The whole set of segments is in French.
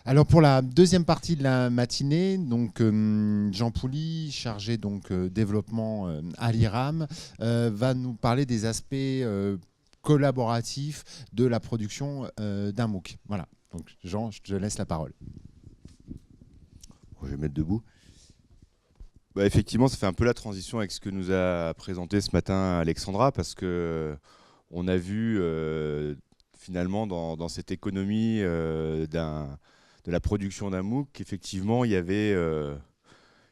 Alors pour la deuxième partie de la matinée, donc Jean Pouly, chargé donc développement à l'IRAM, va nous parler des aspects collaboratifs de la production d'un MOOC. Voilà. Donc Jean, je te laisse la parole. Je vais me mettre debout. Bah, effectivement, ça fait un peu la transition avec ce que nous a présenté ce matin Alexandra, parce que on a vu finalement dans cette économie de la production d'un MOOC qu'effectivement il y avait,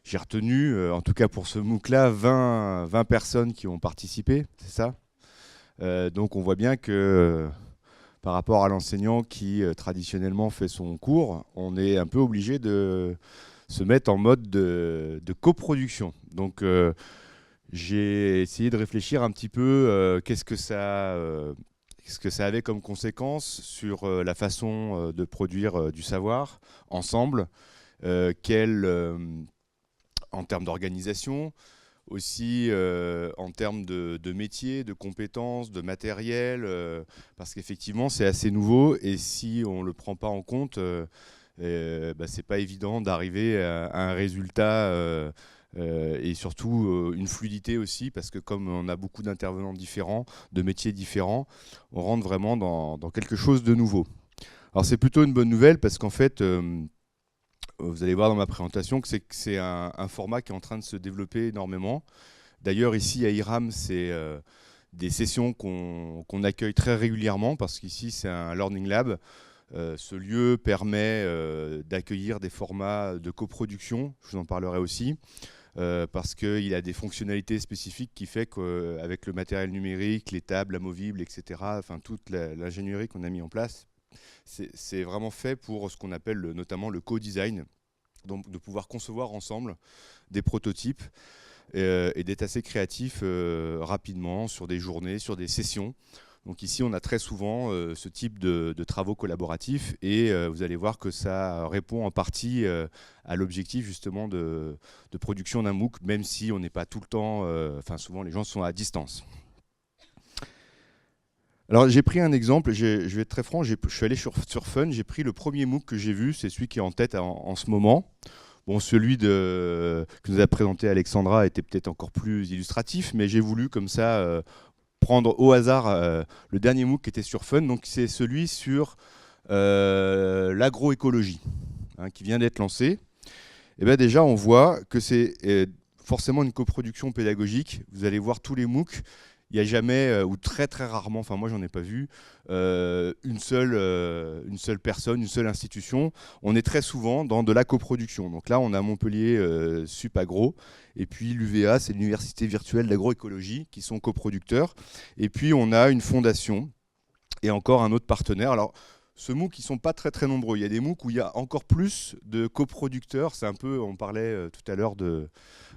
j'ai retenu, en tout cas pour ce MOOC-là, 20 personnes qui ont participé, c'est ça. Donc on voit bien que par rapport à l'enseignant qui traditionnellement fait son cours, on est un peu obligé de se mettre en mode de coproduction. Donc j'ai essayé de réfléchir un petit peu qu'est-ce que ça avait comme conséquence sur la façon de produire du savoir ensemble, en termes d'organisation, aussi en termes de métier, de compétences, de matériel, parce qu'effectivement c'est assez nouveau et si on ne le prend pas en compte, c'est pas évident d'arriver à un résultat et surtout une fluidité aussi, parce que comme on a beaucoup d'intervenants différents, de métiers différents, on rentre vraiment dans quelque chose de nouveau. Alors c'est plutôt une bonne nouvelle parce qu'en fait, vous allez voir dans ma présentation que c'est un format qui est en train de se développer énormément. D'ailleurs ici à IRAM, c'est des sessions qu'on accueille très régulièrement parce qu'ici c'est un Learning Lab. Ce lieu permet d'accueillir des formats de coproduction, je vous en parlerai aussi, parce qu'il a des fonctionnalités spécifiques qui fait qu'avec le matériel numérique, les tables amovibles, etc., enfin toute l'ingénierie qu'on a mis en place, c'est vraiment fait pour ce qu'on appelle notamment le co-design, donc de pouvoir concevoir ensemble des prototypes et d'être assez créatif rapidement sur des journées, sur des sessions. Donc ici, on a très souvent ce type de travaux collaboratifs et vous allez voir que ça répond en partie à l'objectif justement de production d'un MOOC, même si on n'est pas tout le temps, souvent les gens sont à distance. Alors j'ai pris un exemple, je vais être très franc, je suis allé sur Fun, j'ai pris le premier MOOC que j'ai vu, c'est celui qui est en tête en ce moment. Bon, celui que nous a présenté Alexandra était peut-être encore plus illustratif, mais j'ai voulu comme ça prendre au hasard le dernier MOOC qui était sur Fun, donc c'est celui sur l'agroécologie, hein, qui vient d'être lancé. Et bien déjà, on voit que c'est forcément une coproduction pédagogique. Vous allez voir tous les MOOC, il n'y a jamais, ou très très rarement, enfin moi j'en ai pas vu, une seule personne, une seule institution. On est très souvent dans de la coproduction. Donc là, on a Montpellier Supagro, et puis l'UVA, c'est l'Université virtuelle d'agroécologie, qui sont coproducteurs. Et puis on a une fondation et encore un autre partenaire. Alors, ce MOOC, ils ne sont pas très très nombreux. Il y a des MOOC où il y a encore plus de coproducteurs. C'est un peu, on parlait tout à l'heure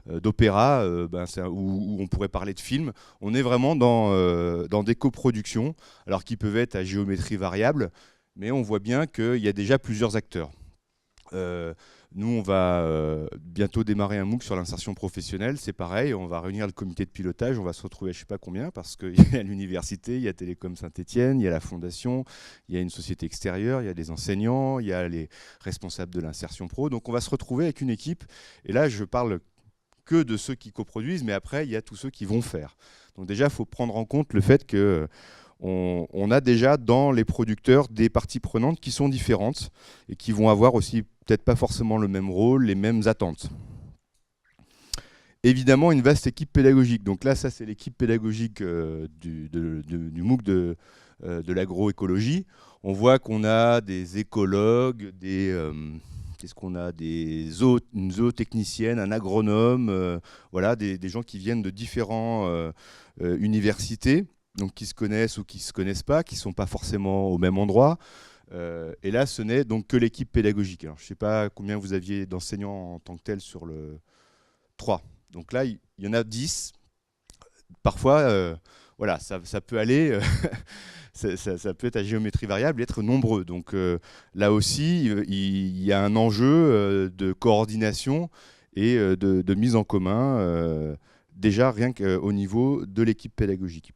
d'opéra, où on pourrait parler de films. On est vraiment dans des coproductions, alors qui peuvent être à géométrie variable, mais on voit bien qu'il y a déjà plusieurs acteurs. Nous, on va bientôt démarrer un MOOC sur l'insertion professionnelle. C'est pareil, on va réunir le comité de pilotage. On va se retrouver à je ne sais pas combien, parce qu'il y a l'université, il y a Télécom Saint-Étienne, il y a la fondation, il y a une société extérieure, il y a des enseignants, il y a les responsables de l'insertion pro. Donc on va se retrouver avec une équipe. Et là, je parle que de ceux qui coproduisent, mais après, il y a tous ceux qui vont faire. Donc déjà, il faut prendre en compte le fait que on a déjà dans les producteurs des parties prenantes qui sont différentes et qui vont avoir aussi peut-être pas forcément le même rôle, les mêmes attentes. Évidemment, une vaste équipe pédagogique. Donc là, ça, c'est l'équipe pédagogique du MOOC de l'agroécologie. On voit qu'on a des écologues, qu'est-ce qu'on a, une zootechnicienne, un agronome, voilà, des gens qui viennent de différentes universités, donc qui se connaissent ou qui ne se connaissent pas, qui ne sont pas forcément au même endroit. Et là, ce n'est donc que l'équipe pédagogique. Alors, je ne sais pas combien vous aviez d'enseignants en tant que tel sur le 3. Donc là, il y en a 10. Parfois, voilà, ça peut aller, ça peut être à géométrie variable et être nombreux. Donc là aussi, il y a un enjeu de coordination et de mise en commun, déjà rien qu'au niveau de l'équipe pédagogique.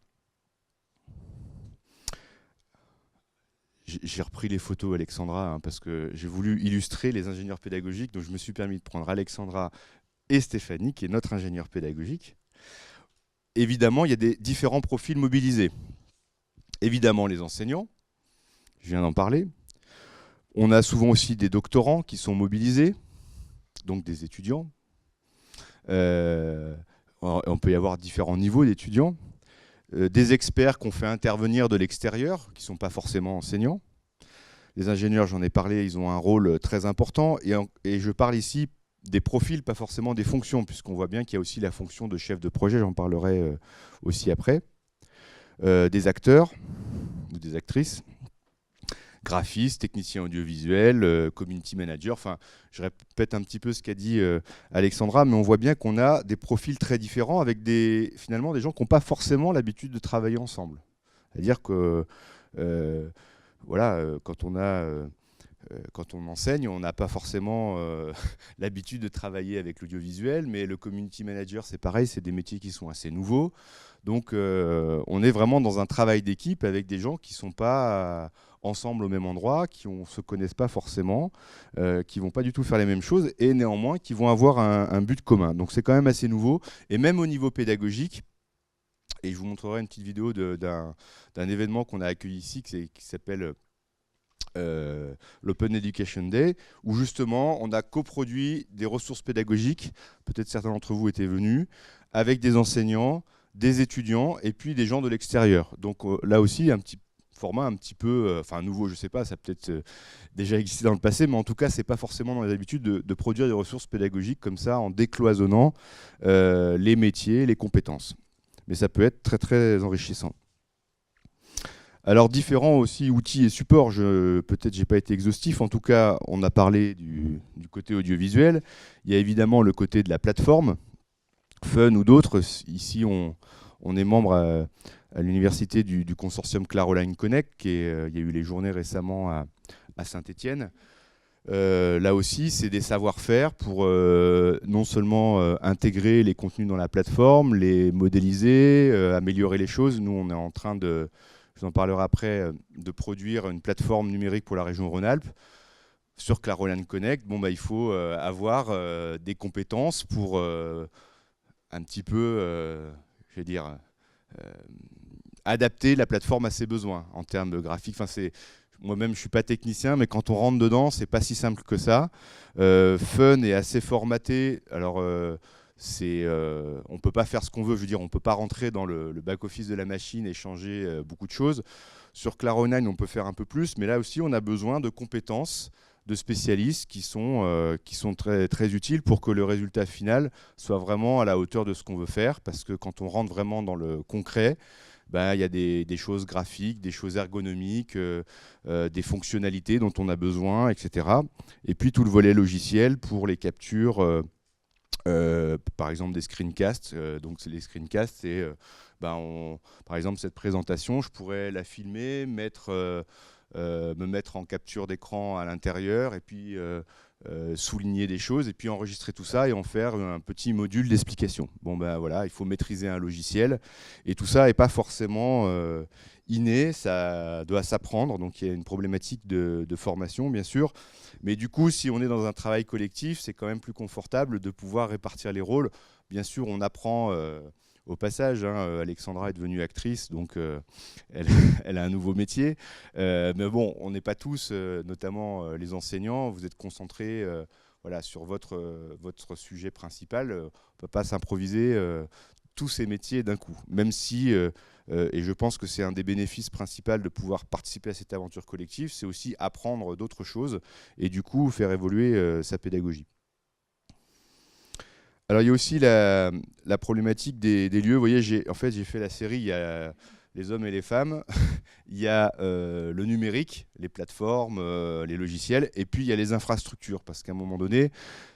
j'ai repris les photos, Alexandra, hein, parce que j'ai voulu illustrer les ingénieurs pédagogiques. Donc je me suis permis de prendre Alexandra et Stéphanie, qui est notre ingénieur pédagogique. Évidemment, il y a des différents profils mobilisés. Évidemment, les enseignants, je viens d'en parler. On a souvent aussi des doctorants qui sont mobilisés, donc des étudiants. On peut y avoir différents niveaux d'étudiants. Des experts qu'on fait intervenir de l'extérieur, qui ne sont pas forcément enseignants. Les ingénieurs, j'en ai parlé, ils ont un rôle très important. Et je parle ici des profils, pas forcément des fonctions, puisqu'on voit bien qu'il y a aussi la fonction de chef de projet, j'en parlerai aussi après. Des acteurs ou des actrices, graphistes, techniciens audiovisuels, community manager. Enfin, je répète un petit peu ce qu'a dit Alexandra, mais on voit bien qu'on a des profils très différents avec finalement des gens qui n'ont pas forcément l'habitude de travailler ensemble. C'est-à-dire que voilà, quand on enseigne, on n'a pas forcément l'habitude de travailler avec l'audiovisuel, mais le community manager, c'est pareil, c'est des métiers qui sont assez nouveaux. Donc, on est vraiment dans un travail d'équipe avec des gens qui ne sont pas ensemble au même endroit, qui ne se connaissent pas forcément, qui ne vont pas du tout faire les mêmes choses, et néanmoins qui vont avoir un but commun. Donc, c'est quand même assez nouveau. Et même au niveau pédagogique, et je vous montrerai une petite vidéo d'un événement qu'on a accueilli ici qui s'appelle l'Open Education Day, où justement on a coproduit des ressources pédagogiques, peut-être certains d'entre vous étaient venus, avec des enseignants, des étudiants et puis des gens de l'extérieur. Donc là aussi, un petit format un petit peu, enfin nouveau, je ne sais pas, ça a peut-être déjà existé dans le passé, mais en tout cas, ce n'est pas forcément dans les habitudes de produire des ressources pédagogiques comme ça, en décloisonnant les métiers, les compétences. Mais ça peut être très très enrichissant. Alors différents aussi outils et supports, peut-être j'ai pas été exhaustif, en tout cas on a parlé du côté audiovisuel, il y a évidemment le côté de la plateforme, Fun ou d'autres, ici on est membre à l'université du consortium Claroline Connect, il y a eu les journées récemment à Saint-Étienne. Là aussi, c'est des savoir-faire pour non seulement intégrer les contenus dans la plateforme, les modéliser, améliorer les choses. Nous, on est en train de, je vous en parlerai après, de produire une plateforme numérique pour la région Rhône-Alpes. Sur Claroline Connect, bon, bah, il faut avoir des compétences pour un petit peu, je vais dire, adapter la plateforme à ses besoins en termes de graphique. Enfin, moi-même, je ne suis pas technicien, mais quand on rentre dedans, ce n'est pas si simple que ça. Fun est assez formaté. Alors, on ne peut pas faire ce qu'on veut. Je veux dire, on ne peut pas rentrer dans le back-office de la machine et changer beaucoup de choses. Sur Claro9, on peut faire un peu plus, mais là aussi, on a besoin de compétences, de spécialistes qui sont très, très utiles pour que le résultat final soit vraiment à la hauteur de ce qu'on veut faire. Parce que quand on rentre vraiment dans le concret, ben, il y a des choses graphiques, des choses ergonomiques, des fonctionnalités dont on a besoin, etc. Et puis tout le volet logiciel pour les captures, par exemple des screencasts. Donc les screencasts, c'est, par exemple, cette présentation, je pourrais la filmer, me mettre en capture d'écran à l'intérieur et puis souligner des choses et puis enregistrer tout ça et en faire un petit module d'explication. Bon ben voilà, il faut maîtriser un logiciel et tout ça n'est pas forcément inné, ça doit s'apprendre, donc il y a une problématique de formation bien sûr, mais du coup si on est dans un travail collectif, c'est quand même plus confortable de pouvoir répartir les rôles. Bien sûr, on apprend au passage, hein, Alexandra est devenue actrice, donc elle a un nouveau métier. Mais bon, on n'est pas tous, notamment les enseignants, vous êtes concentrés voilà, sur votre sujet principal. On ne peut pas s'improviser tous ces métiers d'un coup. Même si, et je pense que c'est un des bénéfices principaux de pouvoir participer à cette aventure collective, c'est aussi apprendre d'autres choses et du coup faire évoluer sa pédagogie. Alors il y a aussi la problématique des lieux. Vous voyez, j'ai fait la série, il y a les hommes et les femmes, il y a le numérique, les plateformes, les logiciels, et puis il y a les infrastructures, parce qu'à un moment donné,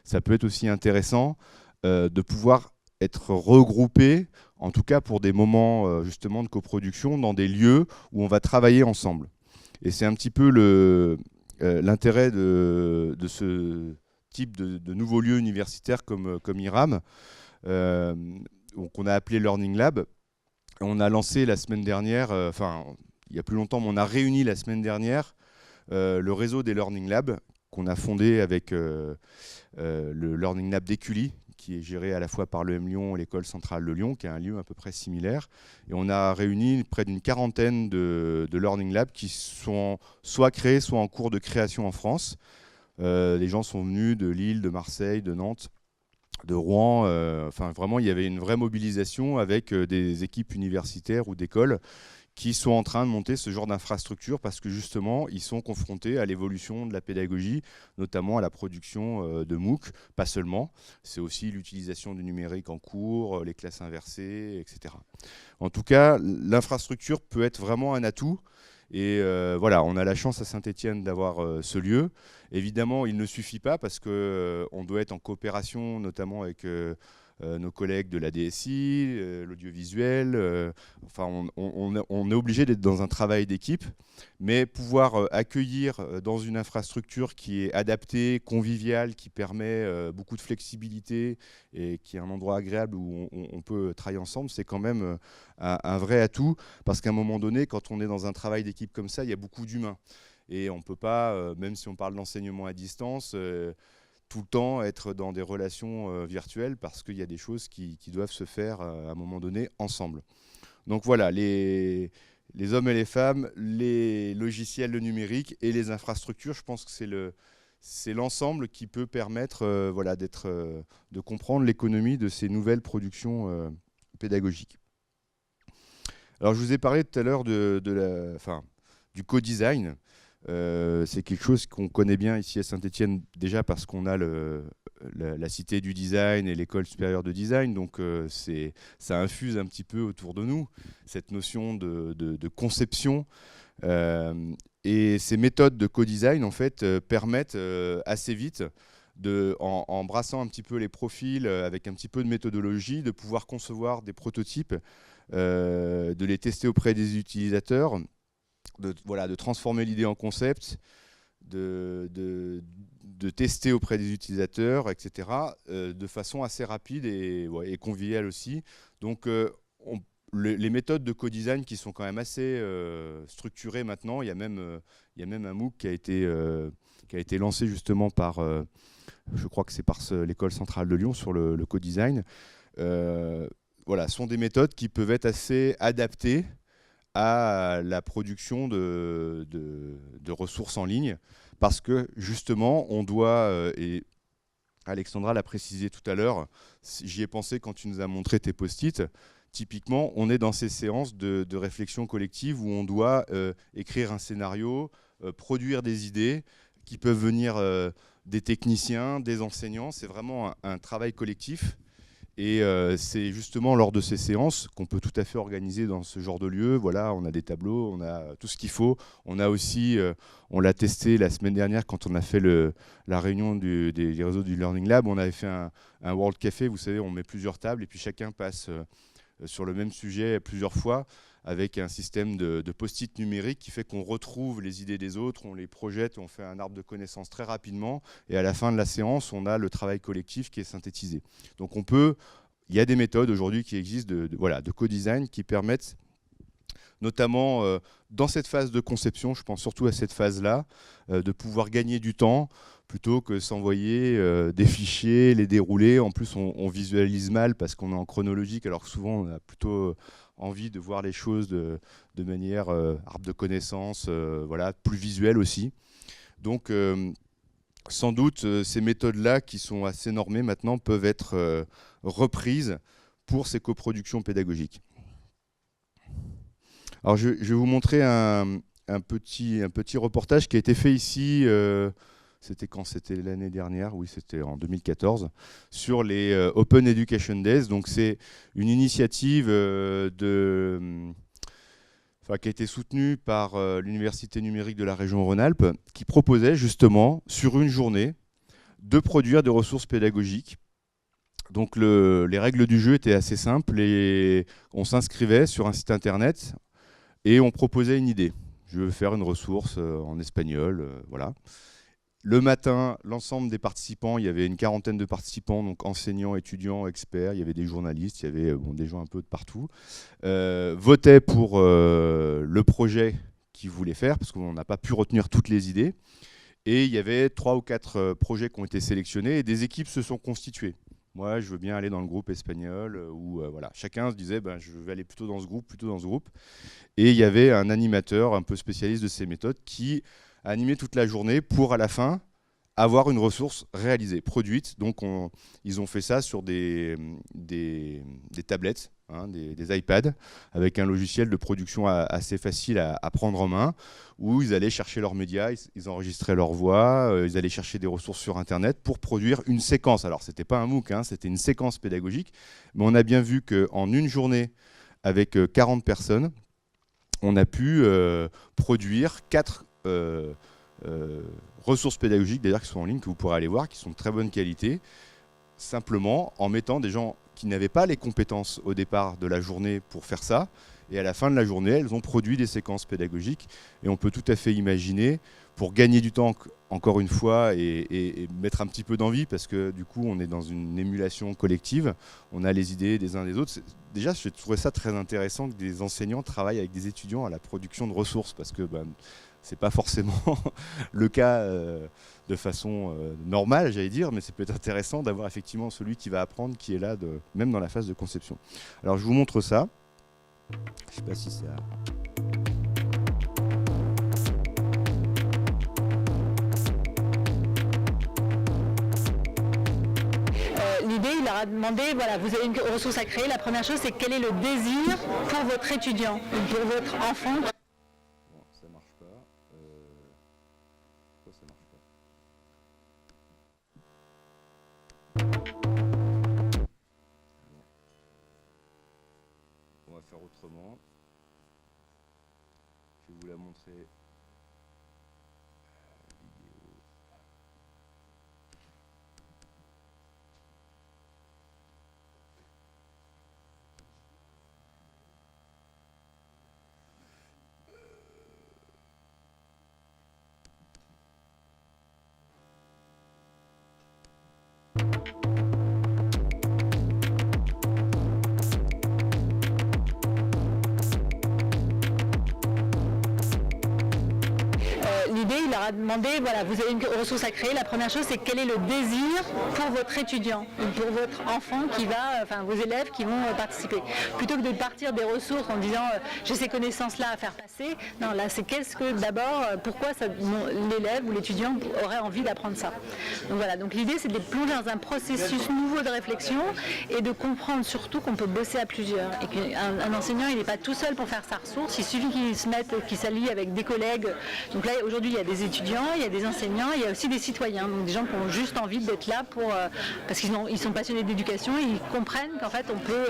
ça peut être aussi intéressant de pouvoir être regroupé, en tout cas pour des moments justement de coproduction, dans des lieux où on va travailler ensemble. Et c'est un petit peu l'intérêt de ce type de nouveaux lieux universitaires comme IRAM, qu'on a appelé Learning Lab. On a lancé la semaine dernière, il y a plus longtemps, mais on a réuni la semaine dernière le réseau des Learning Labs qu'on a fondé avec le Learning Lab d'Écully, qui est géré à la fois par l'EM Lyon et l'École centrale de Lyon, qui est un lieu à peu près similaire. Et on a réuni près d'une quarantaine de Learning Labs qui sont soit créés, soit en cours de création en France. Les gens sont venus de Lille, de Marseille, de Nantes, de Rouen. Enfin, vraiment, il y avait une vraie mobilisation avec des équipes universitaires ou d'écoles qui sont en train de monter ce genre d'infrastructure parce que justement, ils sont confrontés à l'évolution de la pédagogie, notamment à la production de MOOC, pas seulement. C'est aussi l'utilisation du numérique en cours, les classes inversées, etc. En tout cas, l'infrastructure peut être vraiment un atout. Et voilà, on a la chance à Saint-Étienne d'avoir ce lieu. Évidemment, il ne suffit pas parce qu'on doit être en coopération, notamment avec nos collègues de la DSI, l'audiovisuel. Enfin, on est obligé d'être dans un travail d'équipe, mais pouvoir accueillir dans une infrastructure qui est adaptée, conviviale, qui permet beaucoup de flexibilité et qui est un endroit agréable où on peut travailler ensemble, c'est quand même un vrai atout, parce qu'à un moment donné, quand on est dans un travail d'équipe comme ça, il y a beaucoup d'humains. Et on ne peut pas, même si on parle d'enseignement à distance, tout le temps être dans des relations virtuelles parce qu'il y a des choses qui doivent se faire à un moment donné ensemble. Donc voilà, les hommes et les femmes, les logiciels, le numérique et les infrastructures, je pense que c'est l'ensemble qui peut permettre voilà, de comprendre l'économie de ces nouvelles productions pédagogiques. Alors je vous ai parlé tout à l'heure du co-design. C'est quelque chose qu'on connaît bien ici à Saint-Étienne, déjà parce qu'on a la cité du design et l'école supérieure de design, donc ça infuse un petit peu autour de nous, cette notion de conception. Et ces méthodes de co-design, en fait, permettent assez vite, en brassant un petit peu les profils, avec un petit peu de méthodologie, de pouvoir concevoir des prototypes, de les tester auprès des utilisateurs, de transformer l'idée en concept, de tester auprès des utilisateurs, etc., de façon assez rapide et conviviale aussi. Donc, les méthodes de co-design qui sont quand même assez structurées maintenant, il y a même un MOOC qui a été lancé justement par, je crois que c'est par l'École centrale de Lyon sur le co-design. Voilà, sont des méthodes qui peuvent être assez adaptées à la production de ressources en ligne, parce que justement, on doit, et Alexandra l'a précisé tout à l'heure, j'y ai pensé quand tu nous as montré tes post-it, typiquement, on est dans ces séances de réflexion collective où on doit écrire un scénario, produire des idées qui peuvent venir des techniciens, des enseignants, c'est vraiment un travail collectif. Et c'est justement lors de ces séances qu'on peut tout à fait organiser dans ce genre de lieu. Voilà, on a des tableaux, on a tout ce qu'il faut. On a aussi, on l'a testé la semaine dernière quand on a fait la réunion des réseaux du Learning Lab. On avait fait un World Café, vous savez, on met plusieurs tables et puis chacun passe sur le même sujet plusieurs fois, avec un système de post-it numérique qui fait qu'on retrouve les idées des autres, on les projette, on fait un arbre de connaissances très rapidement, et à la fin de la séance, on a le travail collectif qui est synthétisé. Donc il y a des méthodes aujourd'hui qui existent de co-design qui permettent, notamment dans cette phase de conception, je pense surtout à cette phase-là, de pouvoir gagner du temps, plutôt que s'envoyer des fichiers, les dérouler. En plus, on visualise mal parce qu'on est en chronologique, alors que souvent, on a plutôt envie de voir les choses de manière arbre de connaissances, voilà, plus visuelle aussi. Donc, sans doute, ces méthodes-là, qui sont assez normées maintenant, peuvent être reprises pour ces coproductions pédagogiques. Alors, je vais vous montrer un petit reportage qui a été fait ici, c'était quand? C'était l'année dernière, oui, c'était en 2014, sur les Open Education Days. Donc, c'est une initiative qui a été soutenue par l'Université numérique de la région Rhône-Alpes, qui proposait justement, sur une journée, de produire des ressources pédagogiques. Donc, les règles du jeu étaient assez simples et on s'inscrivait sur un site internet et on proposait une idée. Je veux faire une ressource en espagnol, voilà. Le matin, l'ensemble des participants, il y avait une quarantaine de participants, donc enseignants, étudiants, experts, il y avait des journalistes, il y avait des gens un peu de partout, votaient pour le projet qu'ils voulaient faire, parce qu'on n'a pas pu retenir toutes les idées. Et il y avait 3 ou 4 projets qui ont été sélectionnés et des équipes se sont constituées. Moi, je veux bien aller dans le groupe espagnol, où voilà, chacun se disait je vais aller plutôt dans ce groupe, plutôt dans ce groupe. Et il y avait un animateur un peu spécialiste de ces méthodes qui a animé toute la journée pour, à la fin, avoir une ressource réalisée, produite. Donc ils ont fait ça sur des tablettes, des iPads, avec un logiciel de production assez facile à prendre en main, où ils allaient chercher leurs médias, ils enregistraient leur voix, ils allaient chercher des ressources sur Internet pour produire une séquence. Alors c'était pas un MOOC, c'était une séquence pédagogique, mais on a bien vu qu'en une journée, avec 40 personnes, on a pu produire 4 ressources pédagogiques, d'ailleurs, qui sont en ligne, que vous pourrez aller voir, qui sont de très bonne qualité, simplement en mettant des gens qui n'avaient pas les compétences au départ de la journée pour faire ça, et à la fin de la journée, elles ont produit des séquences pédagogiques, et on peut tout à fait imaginer, pour gagner du temps, encore une fois, et mettre un petit peu d'envie, parce que du coup, on est dans une émulation collective, on a les idées des uns des autres. Déjà, je trouvais ça très intéressant que des enseignants travaillent avec des étudiants à la production de ressources, parce que c'est pas forcément le cas de façon normale, j'allais dire, mais c'est peut-être intéressant d'avoir effectivement celui qui va apprendre, qui est là, même dans la phase de conception. Alors je vous montre ça. Je sais pas si ça... L'idée, il leur a demandé, voilà, vous avez une ressource à créer. La première chose, c'est quel est le désir pour votre étudiant, pour votre enfant. Bon, ça marche pas. Pourquoi ça marche pas? On va faire autrement. Je vais vous la montrer. L'idée, il leur a demandé, voilà, vous avez une ressource à créer. La première chose, c'est quel est le désir pour votre étudiant, pour votre enfant qui va, enfin vos élèves qui vont participer. Plutôt que de partir des ressources en disant j'ai ces connaissances-là à faire passer. Non, là, c'est pourquoi l'élève ou l'étudiant aurait envie d'apprendre ça. Donc voilà, donc l'idée, c'est de les plonger dans un processus nouveau de réflexion et de comprendre surtout qu'on peut bosser à plusieurs. Et qu'un enseignant, il n'est pas tout seul pour faire sa ressource. Il suffit qu'il s'allie avec des collègues. Donc là, aujourd'hui, il y a des étudiants, il y a des enseignants, il y a aussi des citoyens, donc des gens qui ont juste envie d'être là parce qu'ils sont passionnés d'éducation, et ils comprennent qu'en fait on peut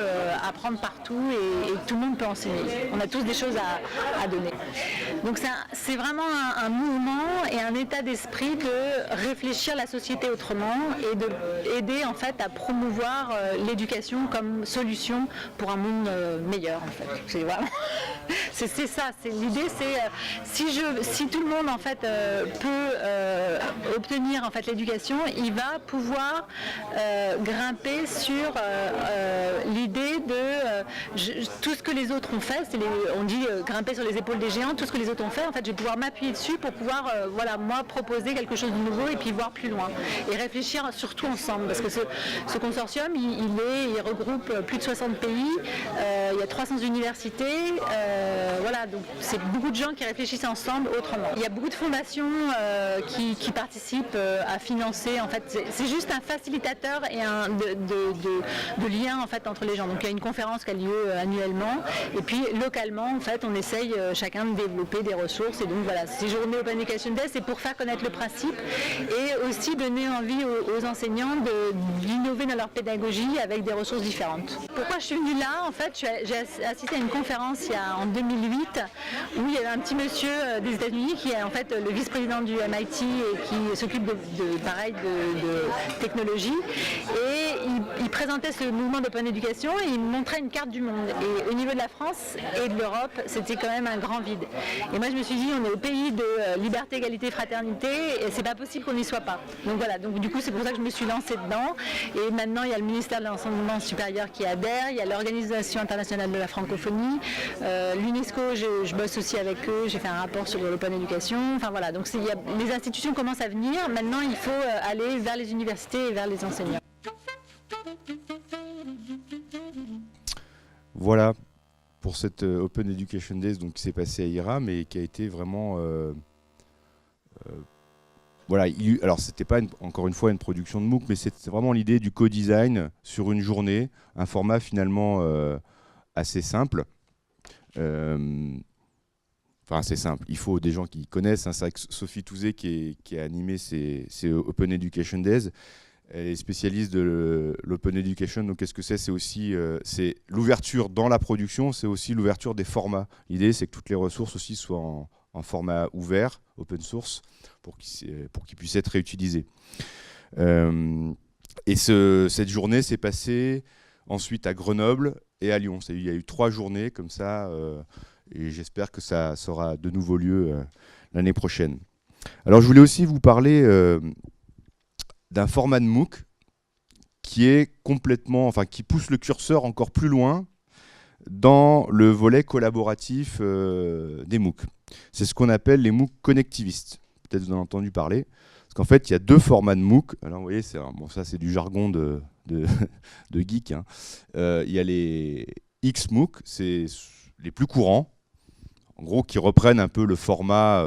apprendre partout et tout le monde peut enseigner. On a tous des choses à donner. Donc c'est vraiment un mouvement et un état d'esprit de réfléchir la société autrement et d'aider en fait à promouvoir l'éducation comme solution pour un monde meilleur en fait. C'est vraiment... c'est ça, l'idée, c'est si tout le monde en fait peut obtenir en fait l'éducation, il va pouvoir grimper sur l'idée de tout ce que les autres ont fait. On dit grimper sur les épaules des géants. Tout ce que les autres ont fait, en fait, je vais pouvoir m'appuyer dessus pour pouvoir, moi, proposer quelque chose de nouveau et puis voir plus loin et réfléchir surtout ensemble. Parce que ce consortium, il regroupe plus de 60 pays. Il y a 300 universités. Donc c'est beaucoup de gens qui réfléchissent ensemble autrement. Il y a beaucoup de fondations qui participent à financer. En fait, c'est juste un facilitateur et de lien en fait entre les gens. Donc il y a une conférence qui a lieu annuellement, et puis localement, en fait, on essaye chacun de développer des ressources. Et donc voilà, ces journées Open Education Day, c'est pour faire connaître le principe et aussi donner envie aux enseignants d'innover dans leur pédagogie avec des ressources différentes. Pourquoi je suis venue là? En fait, j'ai assisté à une conférence en 2008 où il y avait un petit monsieur des États-Unis qui est en fait le vice-président du MIT et qui s'occupe de technologie, et il présentait ce mouvement d'open education et il montrait une carte du monde. Et au niveau de la France et de l'Europe, c'était quand même un grand vide. Et moi je me suis dit, on est au pays de liberté, égalité, fraternité, et c'est pas possible qu'on n'y soit pas. Donc voilà, donc du coup c'est pour ça que je me suis lancée dedans. Et maintenant il y a le ministère de l'enseignement supérieur qui adhère, il y a l'Organisation internationale de la francophonie, l'UNESCO, je bosse aussi avec eux, j'ai fait un rapport sur l'open education. Enfin voilà, donc les institutions commencent à venir. Maintenant il faut aller vers les universités et vers les enseignants. Voilà pour cette Open Education Days donc, qui s'est passée à IRAM et qui a été vraiment... voilà, alors c'était pas encore une fois une production de MOOC, mais c'était vraiment l'idée du co-design sur une journée, un format finalement assez simple. Enfin, c'est simple. Il faut des gens qui connaissent. Hein. C'est vrai que Sophie Touzé, qui a animé ces Open Education Days, elle est spécialiste de l'Open Education. Donc, qu'est-ce que c'est? C'est aussi c'est l'ouverture dans la production, c'est aussi l'ouverture des formats. L'idée, c'est que toutes les ressources aussi soient en format ouvert, open source, pour qu'ils puissent être réutilisés. Et cette journée s'est passée ensuite à Grenoble et à Lyon. Il y a eu 3 journées comme ça. Et j'espère que ça aura de nouveau lieu l'année prochaine. Alors je voulais aussi vous parler d'un format de MOOC qui est complètement, enfin qui pousse le curseur encore plus loin dans le volet collaboratif des MOOC. C'est ce qu'on appelle les MOOC connectivistes. Peut-être vous en avez entendu parler. Parce qu'en fait, il y a 2 formats de MOOC. Alors vous voyez, bon, ça c'est du jargon de geek. Hein. Il y a les XMOOC, c'est les plus courants. En gros, qui reprennent un peu le format,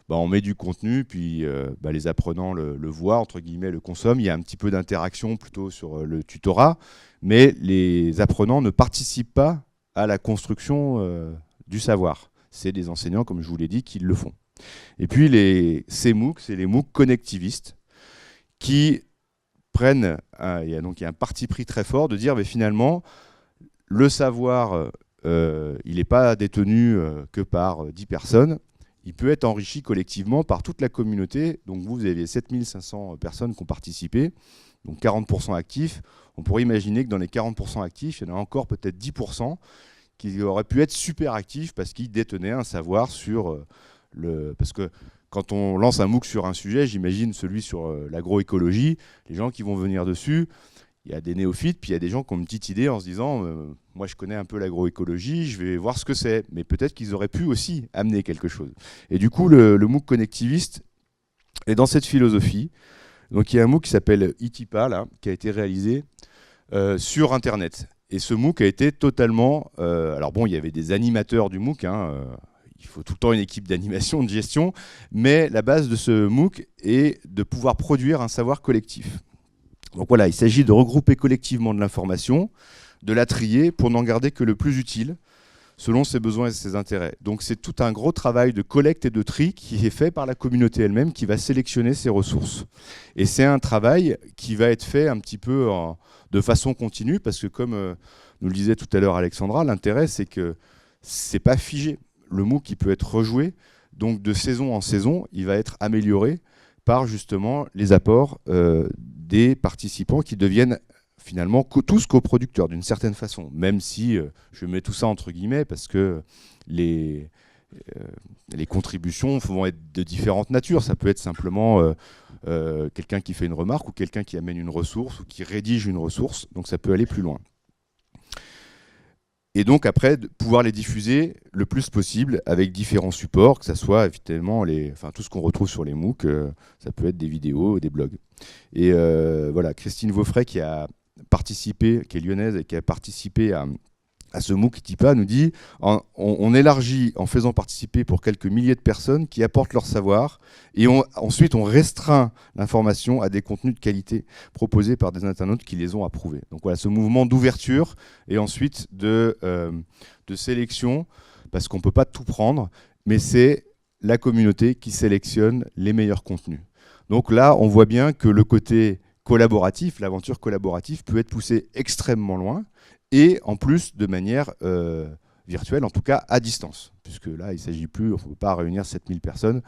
on met du contenu, puis les apprenants le voient, entre guillemets, le consomment. Il y a un petit peu d'interaction plutôt sur le tutorat, mais les apprenants ne participent pas à la construction du savoir. C'est des enseignants, comme je vous l'ai dit, qui le font. Et puis ces MOOC, c'est les MOOC connectivistes, qui prennent, il y a un parti pris très fort de dire, mais finalement, le savoir... il n'est pas détenu que par 10 personnes, il peut être enrichi collectivement par toute la communauté. Donc vous avez 7500 personnes qui ont participé, donc 40% actifs. On pourrait imaginer que dans les 40% actifs, il y en a encore peut-être 10% qui auraient pu être super actifs parce qu'ils détenaient un savoir sur Parce que quand on lance un MOOC sur un sujet, j'imagine celui sur l'agroécologie, les gens qui vont venir dessus, il y a des néophytes, puis il y a des gens qui ont une petite idée en se disant moi je connais un peu l'agroécologie, je vais voir ce que c'est. Mais peut-être qu'ils auraient pu aussi amener quelque chose. Et du coup, le MOOC connectiviste est dans cette philosophie. Donc il y a un MOOC qui s'appelle ITIPA, là, qui a été réalisé sur Internet. Et ce MOOC a été totalement... alors bon, il y avait des animateurs du MOOC, il faut tout le temps une équipe d'animation, de gestion, mais la base de ce MOOC est de pouvoir produire un savoir collectif. Donc voilà, il s'agit de regrouper collectivement de l'information, de la trier pour n'en garder que le plus utile, selon ses besoins et ses intérêts. Donc c'est tout un gros travail de collecte et de tri qui est fait par la communauté elle-même, qui va sélectionner ses ressources. Et c'est un travail qui va être fait un petit peu de façon continue, parce que comme nous le disait tout à l'heure Alexandra, l'intérêt c'est que c'est pas figé. Le MOOC il peut être rejoué, donc de saison en saison, il va être amélioré par justement les apports des participants qui deviennent finalement tous coproducteurs d'une certaine façon, même si je mets tout ça entre guillemets parce que les contributions vont être de différentes natures. Ça peut être simplement quelqu'un qui fait une remarque ou quelqu'un qui amène une ressource ou qui rédige une ressource, donc ça peut aller plus loin. Et donc après, de pouvoir les diffuser le plus possible avec différents supports, que ce soit évidemment tout ce qu'on retrouve sur les MOOC, ça peut être des vidéos, des blogs. Et voilà, Christine Vaufray qui a participé, qui est lyonnaise et qui a participé à ce MOOC ITIPA, nous dit on élargit en faisant participer pour quelques milliers de personnes qui apportent leur savoir et ensuite on restreint l'information à des contenus de qualité proposés par des internautes qui les ont approuvés. Donc voilà, ce mouvement d'ouverture et ensuite de sélection, parce qu'on ne peut pas tout prendre, mais c'est la communauté qui sélectionne les meilleurs contenus. Donc là, on voit bien que le côté collaboratif, l'aventure collaborative peut être poussée extrêmement loin, et en plus de manière virtuelle, en tout cas à distance, puisque là il ne s'agit plus, on ne peut pas réunir 7000 personnes,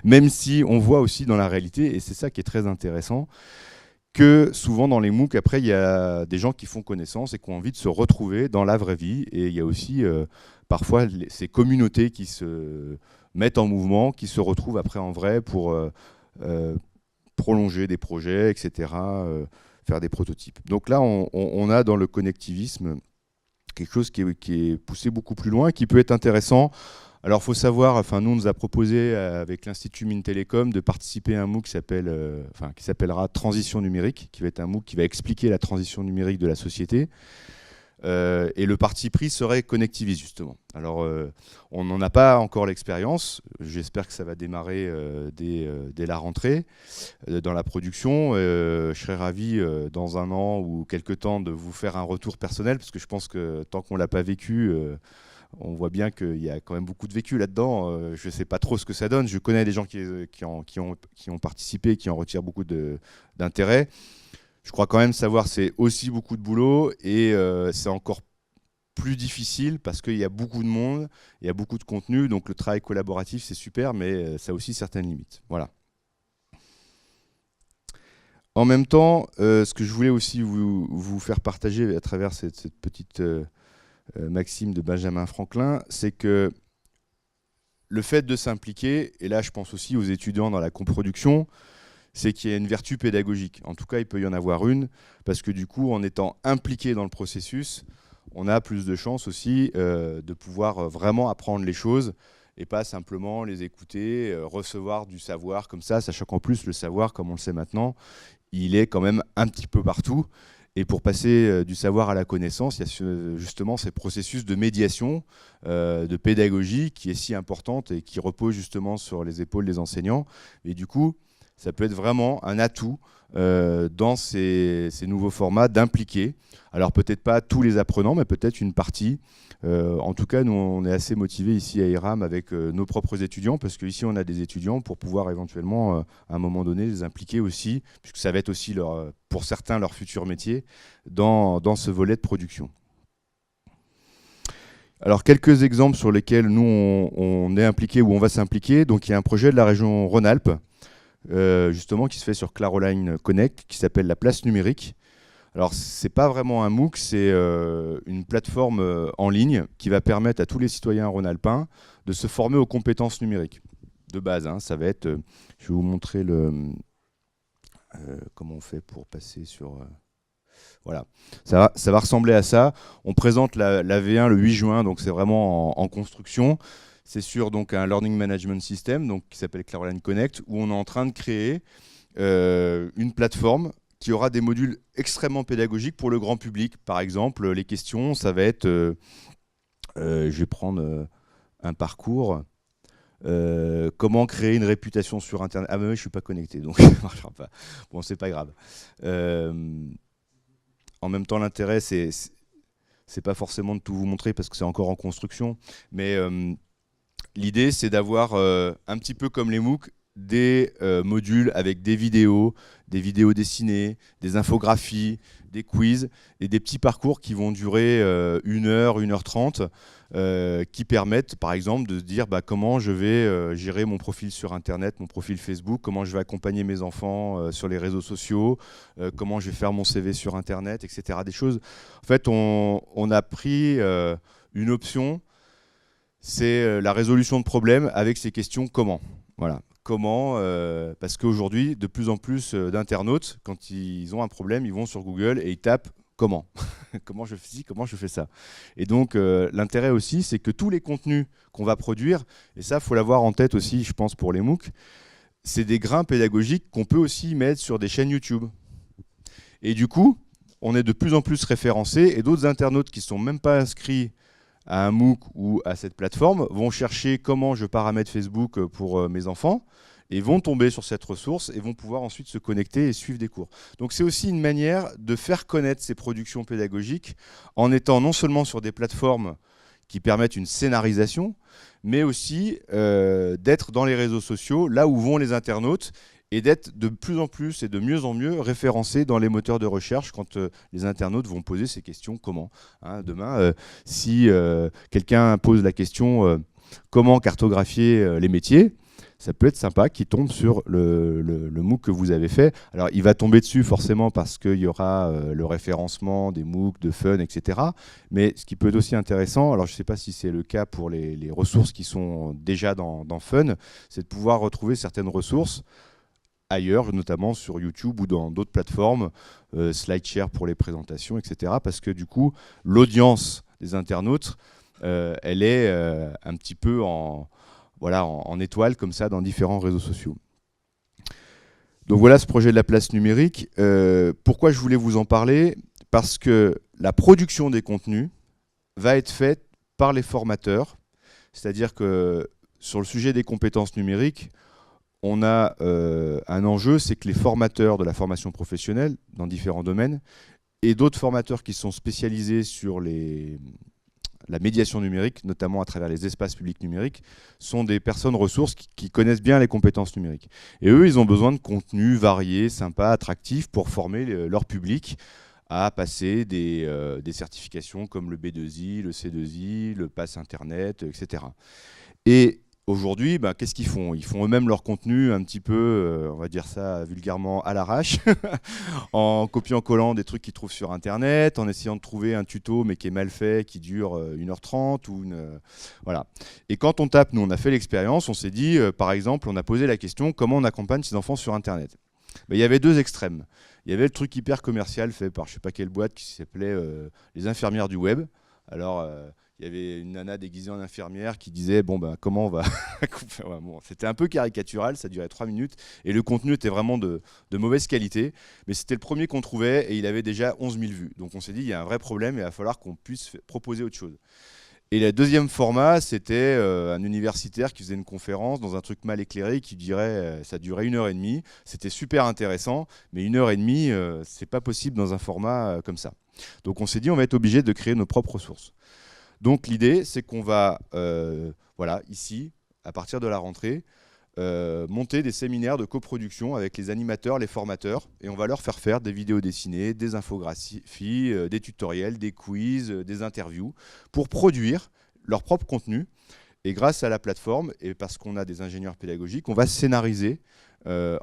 même si on voit aussi dans la réalité, et c'est ça qui est très intéressant, que souvent dans les MOOC, après, il y a des gens qui font connaissance et qui ont envie de se retrouver dans la vraie vie. Et il y a aussi parfois ces communautés qui se mettent en mouvement, qui se retrouvent après en vrai pour prolonger des projets, etc., faire des prototypes. Donc là, on a dans le connectivisme quelque chose qui est poussé beaucoup plus loin, qui peut être intéressant. Alors, il faut savoir, enfin, nous, on nous a proposé avec l'Institut Mines Télécom de participer à un MOOC qui s'appellera Transition numérique, qui va être un MOOC qui va expliquer la transition numérique de la société. Et le parti pris serait connectiviste, justement. Alors, on n'en a pas encore l'expérience. J'espère que ça va démarrer dès la rentrée dans la production. Je serais ravi, dans 1 an ou quelques temps, de vous faire un retour personnel, parce que je pense que tant qu'on ne l'a pas vécu, on voit bien qu'il y a quand même beaucoup de vécu là-dedans. Je ne sais pas trop ce que ça donne. Je connais des gens qui ont participé, qui en retirent beaucoup d'intérêt. Je crois quand même savoir c'est aussi beaucoup de boulot et c'est encore plus difficile parce qu'il y a beaucoup de monde, il y a beaucoup de contenu. Donc le travail collaboratif, c'est super, mais ça a aussi certaines limites. Voilà. En même temps, ce que je voulais aussi vous faire partager à travers cette petite... maxime de Benjamin Franklin, c'est que le fait de s'impliquer, et là je pense aussi aux étudiants dans la coproduction, c'est qu'il y a une vertu pédagogique. En tout cas, il peut y en avoir une, parce que du coup, en étant impliqué dans le processus, on a plus de chances aussi de pouvoir vraiment apprendre les choses et pas simplement les écouter, recevoir du savoir comme ça, sachant qu'en plus, le savoir, comme on le sait maintenant, il est quand même un petit peu partout. Et pour passer du savoir à la connaissance, il y a justement ces processus de médiation, de pédagogie qui est si importante et qui repose justement sur les épaules des enseignants. Et du coup, ça peut être vraiment un atout dans ces nouveaux formats d'impliquer. Alors peut-être pas tous les apprenants, mais peut-être une partie. En tout cas, nous, on est assez motivés ici à IRAM avec nos propres étudiants, parce qu'ici, on a des étudiants pour pouvoir éventuellement, à un moment donné, les impliquer aussi, puisque ça va être aussi, pour certains, leur futur métier, dans ce volet de production. Alors, quelques exemples sur lesquels nous, on est impliqués ou on va s'impliquer. Donc, il y a un projet de la région Rhône-Alpes, justement, qui se fait sur Claroline Connect, qui s'appelle la place numérique. Alors, ce n'est pas vraiment un MOOC, c'est une plateforme en ligne qui va permettre à tous les citoyens rhône-alpins de se former aux compétences numériques. De base, hein, ça va être... je vais vous montrer comment on fait pour passer sur... voilà, ça va ressembler à ça. On présente la V1 le 8 juin, donc c'est vraiment en construction. C'est sur donc, un Learning Management System donc, qui s'appelle Claroline Connect, où on est en train de créer une plateforme qui aura des modules extrêmement pédagogiques pour le grand public. Par exemple, les questions, ça va être, je vais prendre un parcours, comment créer une réputation sur Internet. Ah mais oui, je ne suis pas connecté, donc ça ne marchera pas. Bon, c'est pas grave. En même temps, l'intérêt, c'est pas forcément de tout vous montrer parce que c'est encore en construction, mais l'idée, c'est d'avoir un petit peu comme les MOOC, des modules avec des vidéos dessinées, des infographies, des quiz et des petits parcours qui vont durer 1 heure, 1h30, qui permettent par exemple de se dire comment je vais gérer mon profil sur Internet, mon profil Facebook, comment je vais accompagner mes enfants sur les réseaux sociaux, comment je vais faire mon CV sur Internet, etc. Des choses. En fait, on a pris une option, c'est la résolution de problèmes avec ces questions comment. Voilà. Comment parce qu'aujourd'hui, de plus en plus d'internautes, quand ils ont un problème, ils vont sur Google et ils tapent comment. Comment je fais ci, comment je fais ça. Et donc, l'intérêt aussi, c'est que tous les contenus qu'on va produire, et ça, il faut l'avoir en tête aussi, je pense, pour les MOOC, c'est des grains pédagogiques qu'on peut aussi mettre sur des chaînes YouTube. Et du coup, on est de plus en plus référencés et d'autres internautes qui ne sont même pas inscrits à un MOOC ou à cette plateforme vont chercher comment je paramètre Facebook pour mes enfants et vont tomber sur cette ressource et vont pouvoir ensuite se connecter et suivre des cours. Donc c'est aussi une manière de faire connaître ces productions pédagogiques en étant non seulement sur des plateformes qui permettent une scénarisation, mais aussi d'être dans les réseaux sociaux, là où vont les internautes, et d'être de plus en plus et de mieux en mieux référencé dans les moteurs de recherche quand les internautes vont poser ces questions comment. Hein, demain, si quelqu'un pose la question comment cartographier les métiers, ça peut être sympa qu'il tombe sur le MOOC que vous avez fait. Alors, il va tomber dessus forcément parce qu'il y aura le référencement des MOOC, de Fun, etc. Mais ce qui peut être aussi intéressant, alors je ne sais pas si c'est le cas pour les ressources qui sont déjà dans Fun, c'est de pouvoir retrouver certaines ressources ailleurs, notamment sur YouTube ou dans d'autres plateformes, SlideShare pour les présentations, etc. Parce que du coup, l'audience des internautes, elle est un petit peu en étoile comme ça dans différents réseaux sociaux. Donc voilà ce projet de la place numérique. Pourquoi je voulais vous en parler? Parce que la production des contenus va être faite par les formateurs. C'est-à-dire que sur le sujet des compétences numériques, on a un enjeu, c'est que les formateurs de la formation professionnelle dans différents domaines et d'autres formateurs qui sont spécialisés sur la médiation numérique, notamment à travers les espaces publics numériques, sont des personnes ressources qui connaissent bien les compétences numériques. Et eux, ils ont besoin de contenus variés, sympas, attractifs pour former leur public à passer des certifications comme le B2I, le C2I, le Pass Internet, etc. Et aujourd'hui, qu'est-ce qu'ils font? Ils font eux-mêmes leur contenu un petit peu, on va dire ça vulgairement, à l'arrache, en copiant-collant des trucs qu'ils trouvent sur Internet, en essayant de trouver un tuto mais qui est mal fait, qui dure 1h30 ou voilà. Et quand on tape, nous on a fait l'expérience, on s'est dit, par exemple, on a posé la question comment on accompagne ses enfants sur Internet. Il y avait deux extrêmes. Il y avait le truc hyper commercial fait par je ne sais pas quelle boîte qui s'appelait les infirmières du web. Alors, il y avait une nana déguisée en infirmière qui disait comment on va c'était un peu caricatural, ça durait 3 minutes et le contenu était vraiment de mauvaise qualité, mais c'était le premier qu'on trouvait et il avait déjà 11 000 vues. Donc on s'est dit il y a un vrai problème et il va falloir qu'on puisse proposer autre chose. Et le deuxième format, c'était un universitaire qui faisait une conférence dans un truc mal éclairé qui ça durait 1h30. C'était super intéressant, mais 1h30, c'est pas possible dans un format comme ça. Donc on s'est dit on va être obligé de créer nos propres ressources. Donc l'idée, c'est qu'on va, ici, à partir de la rentrée, monter des séminaires de coproduction avec les animateurs, les formateurs, et on va leur faire des vidéos dessinées, des infographies, des tutoriels, des quiz, des interviews, pour produire leur propre contenu. Et grâce à la plateforme, et parce qu'on a des ingénieurs pédagogiques, on va scénariser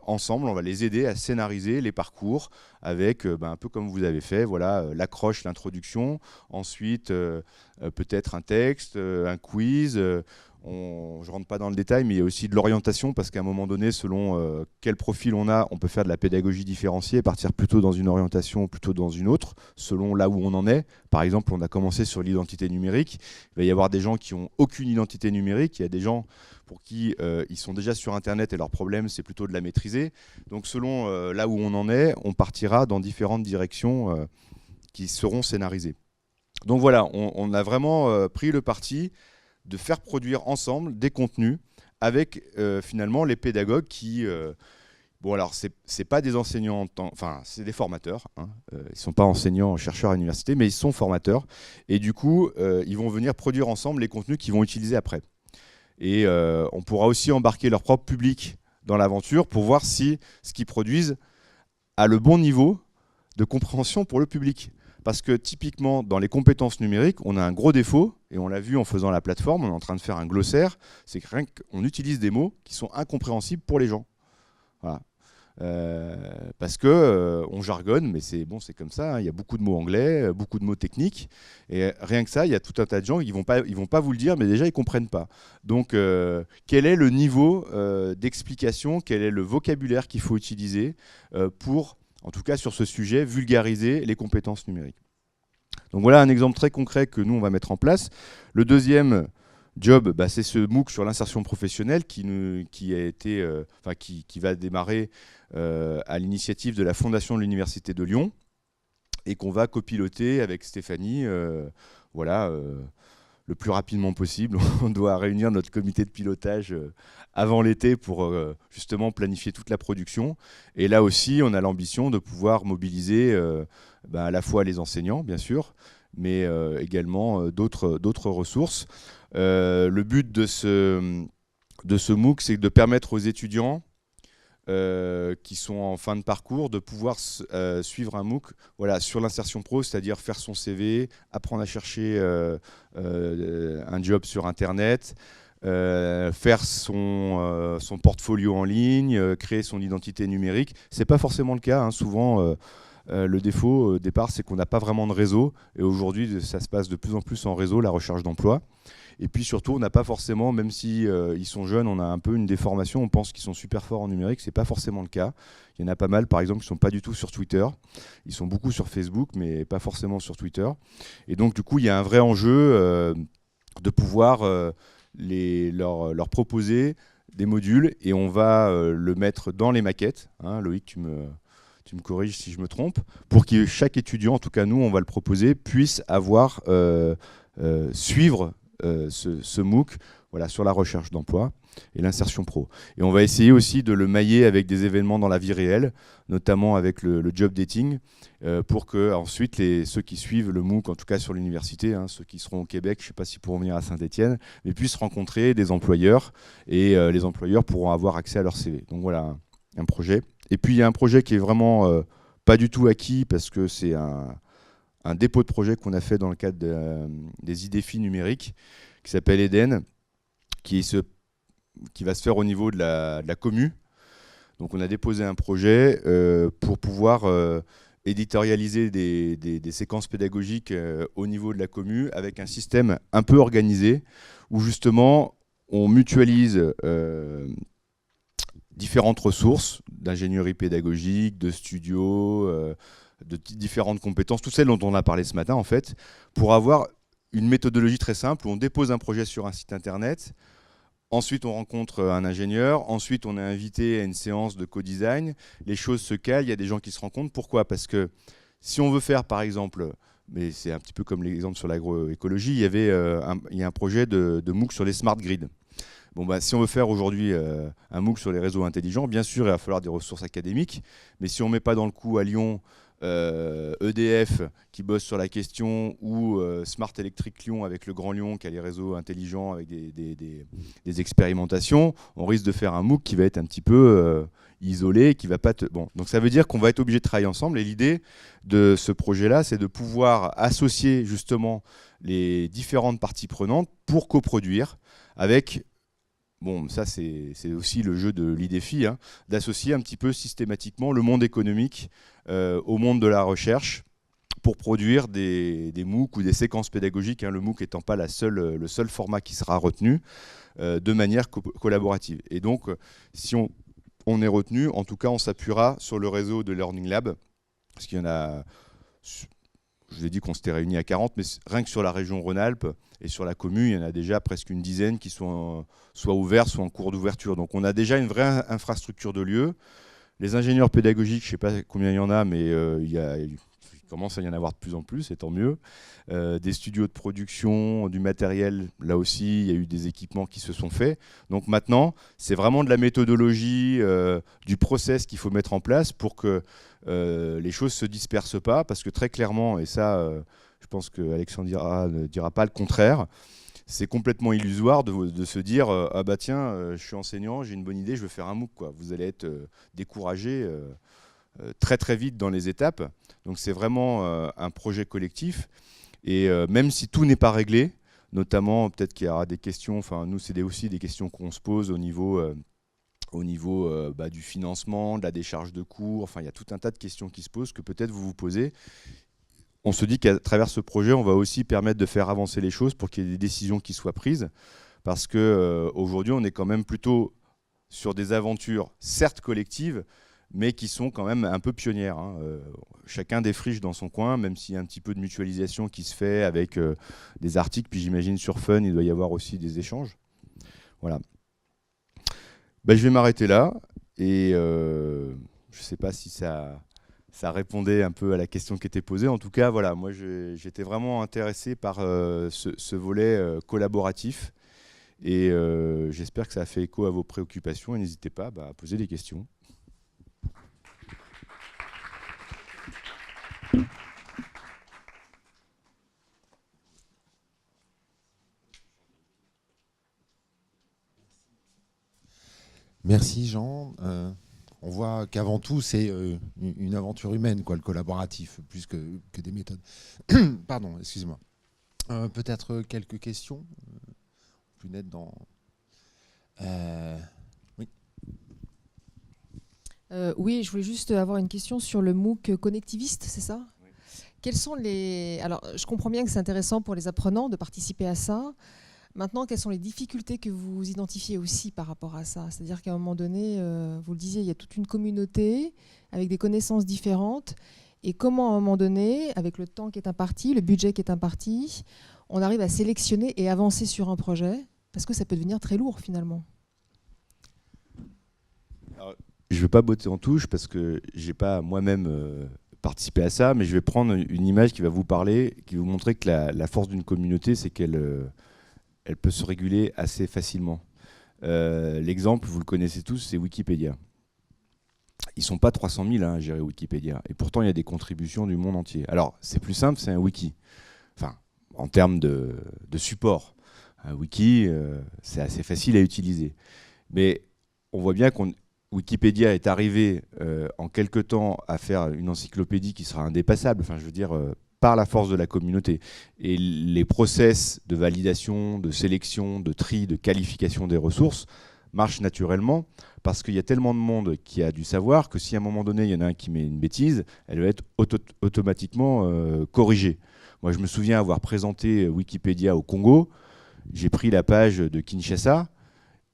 ensemble, on va les aider à scénariser les parcours avec, un peu comme vous avez fait, l'accroche, l'introduction, ensuite peut-être un texte, un quiz. Je ne rentre pas dans le détail, mais il y a aussi de l'orientation, parce qu'à un moment donné, selon quel profil on a, on peut faire de la pédagogie différenciée, partir plutôt dans une orientation ou plutôt dans une autre, selon là où on en est. Par exemple, on a commencé sur l'identité numérique. Il va y avoir des gens qui n'ont aucune identité numérique. Il y a des gens pour qui ils sont déjà sur Internet et leur problème, c'est plutôt de la maîtriser. Donc selon là où on en est, on partira dans différentes directions qui seront scénarisées. Donc voilà, on a vraiment pris le parti de faire produire ensemble des contenus avec finalement les pédagogues qui... alors c'est pas des enseignants, enfin c'est des formateurs, hein. Ils sont pas enseignants, chercheurs à l'université, mais ils sont formateurs. Et du coup, ils vont venir produire ensemble les contenus qu'ils vont utiliser après. Et on pourra aussi embarquer leur propre public dans l'aventure pour voir si ce qu'ils produisent a le bon niveau de compréhension pour le public. Parce que typiquement, dans les compétences numériques, on a un gros défaut, et on l'a vu en faisant la plateforme, on est en train de faire un glossaire, c'est qu'on utilise des mots qui sont incompréhensibles pour les gens. Voilà. Parce qu'on jargonne, mais c'est comme ça, hein. Il y a beaucoup de mots anglais, beaucoup de mots techniques, et rien que ça, il y a tout un tas de gens qui vont pas vous le dire, mais déjà ils ne comprennent pas. Donc quel est le niveau d'explication, quel est le vocabulaire qu'il faut utiliser pour, en tout cas sur ce sujet, vulgariser les compétences numériques. Donc voilà un exemple très concret que nous on va mettre en place. Le deuxième job, c'est ce MOOC sur l'insertion professionnelle qui va démarrer à l'initiative de la Fondation de l'Université de Lyon et qu'on va copiloter avec Stéphanie le plus rapidement possible. On doit réunir notre comité de pilotage avant l'été pour justement planifier toute la production. Et là aussi, on a l'ambition de pouvoir mobiliser à la fois les enseignants, bien sûr, mais également d'autres ressources. Le but de ce MOOC, c'est de permettre aux étudiants qui sont en fin de parcours de pouvoir suivre un MOOC sur l'insertion pro, c'est-à-dire faire son CV, apprendre à chercher un job sur Internet, faire son portfolio en ligne, créer son identité numérique. Ce n'est pas forcément le cas, hein. Souvent, le défaut au départ, c'est qu'on n'a pas vraiment de réseau. Et aujourd'hui, ça se passe de plus en plus en réseau, la recherche d'emploi. Et puis surtout, on n'a pas forcément, même si ils sont jeunes, on a un peu une déformation, on pense qu'ils sont super forts en numérique, ce n'est pas forcément le cas. Il y en a pas mal, par exemple, qui ne sont pas du tout sur Twitter. Ils sont beaucoup sur Facebook, mais pas forcément sur Twitter. Et donc, du coup, il y a un vrai enjeu de pouvoir leur proposer des modules, et on va le mettre dans les maquettes. Hein, Loïc, tu me corriges si je me trompe, pour que chaque étudiant, en tout cas nous, on va le proposer, puisse avoir, suivre ce MOOC, voilà, sur la recherche d'emploi et l'insertion pro. Et on va essayer aussi de le mailler avec des événements dans la vie réelle, notamment avec le job dating, pour que ensuite ceux qui suivent le MOOC, en tout cas sur l'université, hein, ceux qui seront au Québec, je ne sais pas s'ils pourront venir à Saint-Étienne, mais puissent rencontrer des employeurs, et les employeurs pourront avoir accès à leur CV. Donc voilà un projet. Et puis il y a un projet qui est vraiment pas du tout acquis, parce que c'est un dépôt de projet qu'on a fait dans le cadre des IDEFI numériques, qui s'appelle Eden, qui va se faire au niveau de la commu. Donc on a déposé un projet pour pouvoir éditorialiser des séquences pédagogiques au niveau de la commu, avec un système un peu organisé, où justement on mutualise différentes ressources d'ingénierie pédagogique, de studio, de différentes compétences, toutes celles dont on a parlé ce matin en fait, pour avoir une méthodologie très simple où on dépose un projet sur un site internet, ensuite on rencontre un ingénieur, ensuite on est invité à une séance de co-design, les choses se calent, il y a des gens qui se rencontrent. Pourquoi ? Parce que si on veut faire par exemple, mais c'est un petit peu comme l'exemple sur l'agroécologie, il y a un projet de MOOC sur les smart grids. Bon, bah, si on veut faire aujourd'hui un MOOC sur les réseaux intelligents, bien sûr il va falloir des ressources académiques, mais si on ne met pas dans le coup à Lyon EDF qui bosse sur la question, ou Smart Electric Lyon avec le Grand Lyon qui a les réseaux intelligents avec des expérimentations, on risque de faire un MOOC qui va être un petit peu isolé, qui va pas bon. Donc ça veut dire qu'on va être obligé de travailler ensemble, et l'idée de ce projet-là, c'est de pouvoir associer justement les différentes parties prenantes pour coproduire avec... Bon, ça c'est aussi le jeu de l'IDEFI, hein, d'associer un petit peu systématiquement le monde économique au monde de la recherche, pour produire des MOOC ou des séquences pédagogiques, hein, le MOOC étant pas le seul format qui sera retenu, de manière collaborative. Et donc, si on est retenu, en tout cas, on s'appuiera sur le réseau de Learning Lab, parce qu'il y en a... Je vous ai dit qu'on s'était réunis à 40, mais rien que sur la région Rhône-Alpes et sur la commune, il y en a déjà presque une dizaine qui sont soit ouverts, soit en cours d'ouverture. Donc on a déjà une vraie infrastructure de lieu. Les ingénieurs pédagogiques, je ne sais pas combien il y en a, mais il commence à y en avoir de plus en plus, et tant mieux. Des studios de production, du matériel, là aussi, il y a eu des équipements qui se sont faits. Donc maintenant, c'est vraiment de la méthodologie, du process qu'il faut mettre en place pour que les choses ne se dispersent pas, parce que très clairement, et ça, je pense qu'Alexandre ne dira pas le contraire, c'est complètement illusoire de se dire ah bah tiens, je suis enseignant, j'ai une bonne idée, je veux faire un MOOC, quoi. Vous allez être découragé très très vite dans les étapes. Donc c'est vraiment un projet collectif, et même si tout n'est pas réglé, notamment peut-être qu'il y aura des questions, enfin nous c'est aussi des questions qu'on se pose au niveau du financement, de la décharge de cours, enfin il y a tout un tas de questions qui se posent, que peut-être vous vous posez. On se dit qu'à travers ce projet, on va aussi permettre de faire avancer les choses pour qu'il y ait des décisions qui soient prises, parce qu'aujourd'hui, on est quand même plutôt sur des aventures, certes collectives, mais qui sont quand même un peu pionnières, hein. Chacun défriche dans son coin, même s'il y a un petit peu de mutualisation qui se fait avec des articles, puis j'imagine sur Fun, il doit y avoir aussi des échanges. Voilà. Ben, je vais m'arrêter là, et je ne sais pas si ça répondait un peu à la question qui était posée. En tout cas, voilà, moi j'étais vraiment intéressé par ce volet collaboratif, et j'espère que ça a fait écho à vos préoccupations, et n'hésitez pas à poser des questions. Merci Jean. On voit qu'avant tout, c'est une aventure humaine, quoi, le collaboratif, plus que des méthodes. Pardon, excusez-moi. Peut-être quelques questions plus nettes dans Oui. Oui, je voulais juste avoir une question sur le MOOC connectiviste, c'est ça? Oui. Quels sont les... Alors, je comprends bien que c'est intéressant pour les apprenants de participer à ça. Maintenant, quelles sont les difficultés que vous identifiez aussi par rapport à ça? C'est-à-dire qu'à un moment donné, vous le disiez, il y a toute une communauté avec des connaissances différentes. Et comment, à un moment donné, avec le temps qui est imparti, le budget qui est imparti, on arrive à sélectionner et avancer sur un projet? Parce que ça peut devenir très lourd, finalement. Alors, je ne veux pas botter en touche parce que je n'ai pas moi-même participé à ça, mais je vais prendre une image qui va vous parler, qui va vous montrer que la force d'une communauté, c'est qu'elle elle peut se réguler assez facilement. L'exemple, vous le connaissez tous, c'est Wikipédia. Ils ne sont pas 300 000 à gérer Wikipédia. Et pourtant, il y a des contributions du monde entier. Alors, c'est plus simple, c'est un wiki. Enfin, en termes de support. Un wiki, c'est assez facile à utiliser. Mais on voit bien que Wikipédia est arrivé en quelque temps à faire une encyclopédie qui sera indépassable. Enfin, je veux dire, par la force de la communauté. Et les process de validation, de sélection, de tri, de qualification des ressources marchent naturellement parce qu'il y a tellement de monde qui a du savoir que si à un moment donné, il y en a un qui met une bêtise, elle va être automatiquement corrigée. Moi, je me souviens avoir présenté Wikipédia au Congo. J'ai pris la page de Kinshasa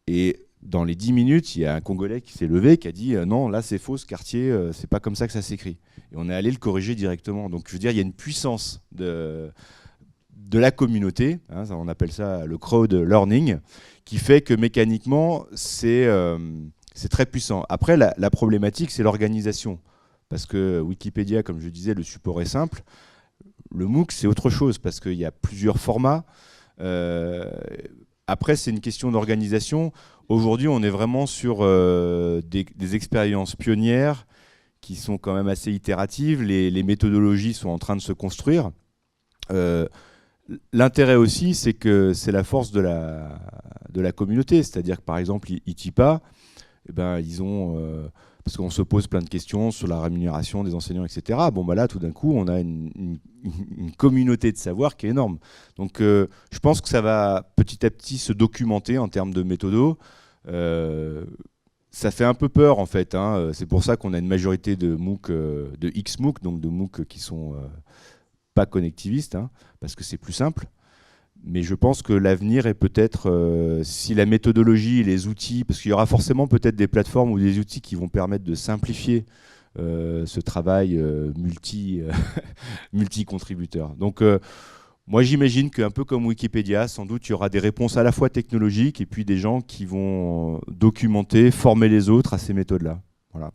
et dans les 10 minutes, il y a un Congolais qui s'est levé, qui a dit non, là c'est faux, ce quartier, c'est pas comme ça que ça s'écrit. Et on est allé le corriger directement. Donc je veux dire, il y a une puissance de la communauté, hein, on appelle ça le crowd learning, qui fait que mécaniquement, c'est très puissant. Après, la problématique, c'est l'organisation. Parce que Wikipédia, comme je disais, le support est simple. Le MOOC, c'est autre chose, parce qu'il y a plusieurs formats. Après, c'est une question d'organisation. Aujourd'hui, on est vraiment sur des expériences pionnières qui sont quand même assez itératives. Les méthodologies sont en train de se construire. L'intérêt aussi, c'est que c'est la force de la communauté. C'est-à-dire que, par exemple, ITIPA, eh ben, ils ont... parce qu'on se pose plein de questions sur la rémunération des enseignants, etc. Bon, bah là, tout d'un coup, on a une communauté de savoir qui est énorme. Donc, je pense que ça va petit à petit se documenter en termes de méthodo. Ça fait un peu peur, en fait. Hein. C'est pour ça qu'on a une majorité de MOOC, de XMOOC, donc de MOOC qui sont pas connectivistes, hein, parce que c'est plus simple. Mais je pense que l'avenir est peut-être, si la méthodologie et les outils, parce qu'il y aura forcément peut-être des plateformes ou des outils qui vont permettre de simplifier ce travail multi-contributeur. Donc moi j'imagine qu'un peu comme Wikipédia, sans doute il y aura des réponses à la fois technologiques et puis des gens qui vont documenter, former les autres à ces méthodes-là. Voilà.